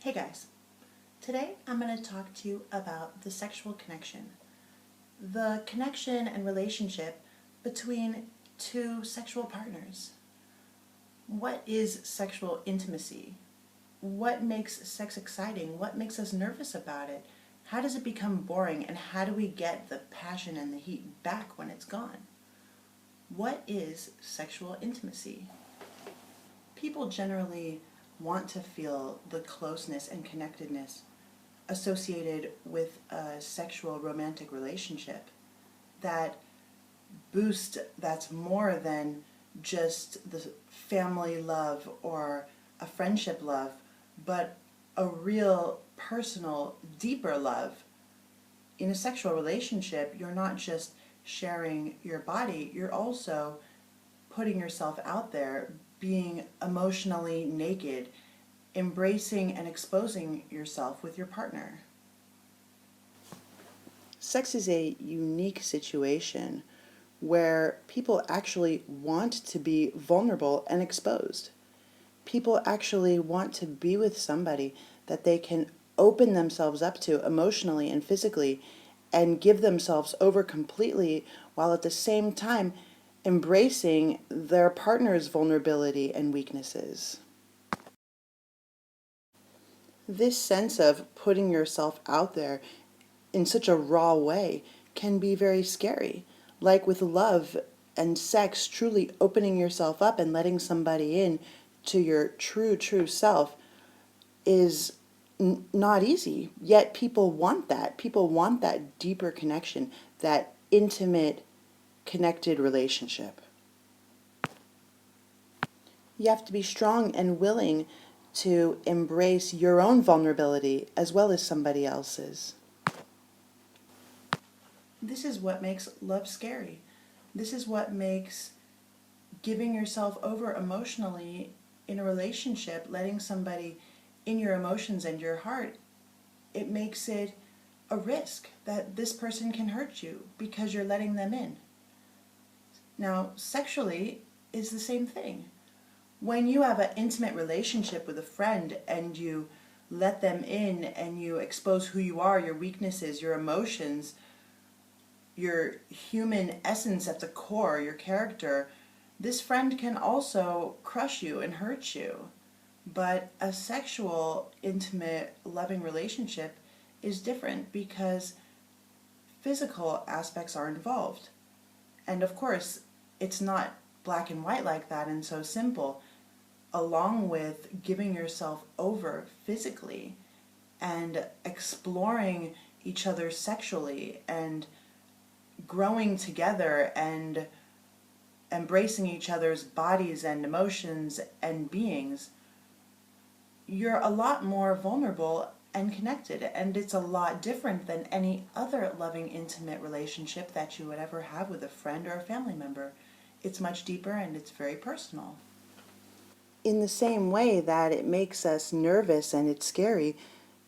Hey guys, today I'm going to talk to you about the sexual connection. The connection and relationship between two sexual partners. What is sexual intimacy? What makes sex exciting? What makes us nervous about it? How does it become boring, and how do we get the passion and the heat back when it's gone? What is sexual intimacy? People generally want to feel the closeness and connectedness associated with a sexual romantic relationship. That boost that's more than just the family love or a friendship love, but a real personal, deeper love. In a sexual relationship, you're not just sharing your body, you're also putting yourself out there, being emotionally naked, embracing and exposing yourself with your partner. Sex is a unique situation where people actually want to be vulnerable and exposed. People actually want to be with somebody that they can open themselves up to emotionally and physically and give themselves over completely, while at the same time embracing their partner's vulnerability and weaknesses. This sense of putting yourself out there in such a raw way can be very scary. Like with love and sex, truly opening yourself up and letting somebody in to your true self is not easy. Yet people want that. People want that deeper connection, that intimate, connected relationship. You have to be strong and willing to embrace your own vulnerability as well as somebody else's. This is what makes love scary. This is what makes giving yourself over emotionally in a relationship, letting somebody in your emotions and your heart, it makes it a risk that this person can hurt you because you're letting them in. Now, sexually is the same thing. When you have an intimate relationship with a friend and you let them in and you expose who you are, your weaknesses, your emotions, your human essence at the core, your character, this friend can also crush you and hurt you. But a sexual, intimate, loving relationship is different because physical aspects are involved. And of course, it's not black and white like that and so simple. Along with giving yourself over physically and exploring each other sexually and growing together and embracing each other's bodies and emotions and beings, you're a lot more vulnerable and connected, and it's a lot different than any other loving, intimate relationship that you would ever have with a friend or a family member. It's much deeper and it's very personal. In the same way that it makes us nervous and it's scary,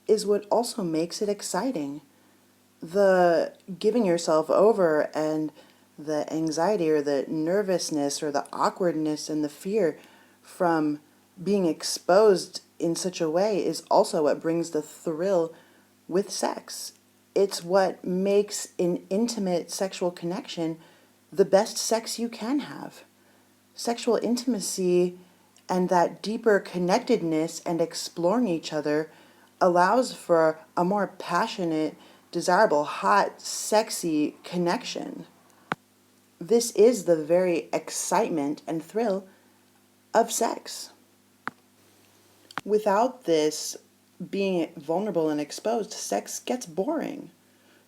is what also makes it exciting. The giving yourself over and the anxiety or the nervousness or the awkwardness and the fear from being exposed in such a way is also what brings the thrill with sex. It's what makes an intimate sexual connection the best sex you can have. Sexual intimacy and that deeper connectedness and exploring each other allows for a more passionate, desirable, hot, sexy connection. This is the very excitement and thrill of sex. Without this being vulnerable and exposed, sex gets boring.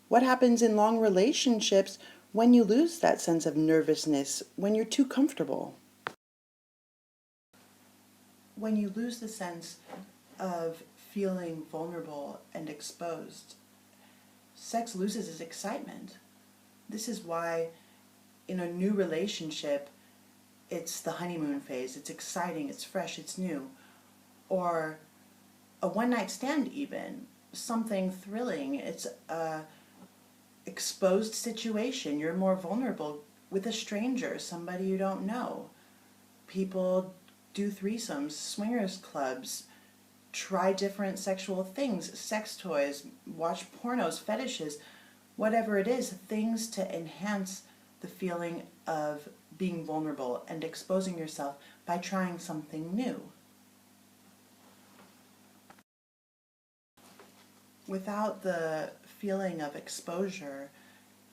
What happens in long relationships when you lose that sense of nervousness, when you're too comfortable? When you lose the sense of feeling vulnerable and exposed, sex loses its excitement. This is why in a new relationship, it's the honeymoon phase. It's exciting, it's fresh, it's new. Or a one-night stand even, something thrilling. It's a exposed situation. You're more vulnerable with a stranger, somebody you don't know. People do threesomes, swingers clubs, try different sexual things, sex toys, watch pornos, fetishes, whatever it is, things to enhance the feeling of being vulnerable and exposing yourself by trying something new. Without the feeling of exposure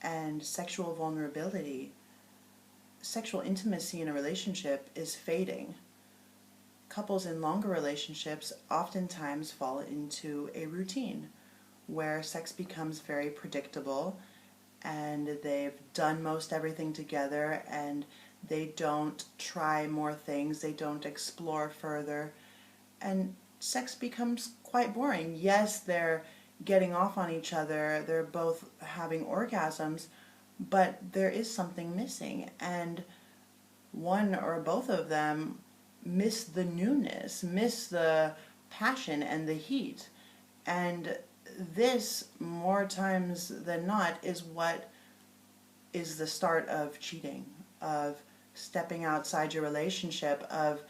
and sexual vulnerability, sexual intimacy in a relationship is fading. Couples in longer relationships oftentimes fall into a routine where sex becomes very predictable and they've done most everything together and they don't try more things, they don't explore further, and sex becomes quite boring. Yes, they're getting off on each other, they're both having orgasms, but there is something missing, and one or both of them miss the newness, miss the passion and the heat. And this, more times than not, is what is the start of cheating, of stepping outside your relationship, of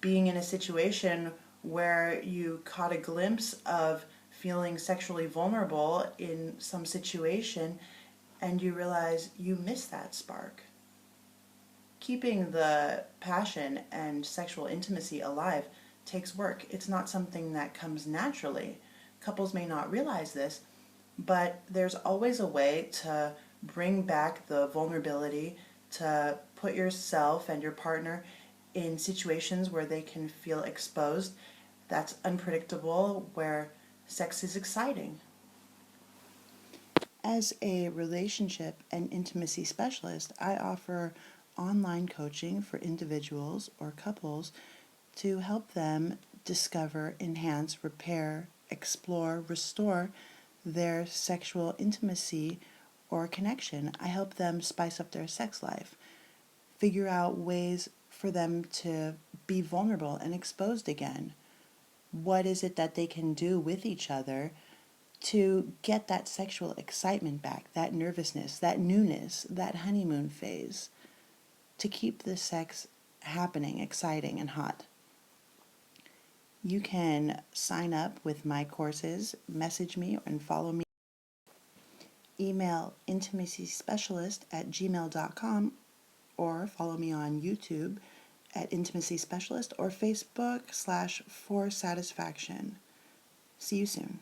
being in a situation where you caught a glimpse of feeling sexually vulnerable in some situation and you realize you missed that spark. Keeping the passion and sexual intimacy alive takes work. It's not something that comes naturally. Couples may not realize this, but there's always a way to bring back the vulnerability, to put yourself and your partner in situations where they can feel exposed, that's unpredictable, where sex is exciting. As a relationship and intimacy specialist, I offer online coaching for individuals or couples to help them discover, enhance, repair, explore, restore their sexual intimacy or connection. I help them spice up their sex life, figure out ways for them to be vulnerable and exposed again. What is it that they can do with each other to get that sexual excitement back, that nervousness, that newness, that honeymoon phase, to keep the sex happening, exciting, and hot? You can sign up with my courses, message me, and follow me. Email intimacyspecialist@gmail.com or follow me on YouTube at Intimacy Specialist or Facebook /For Satisfaction. See you soon.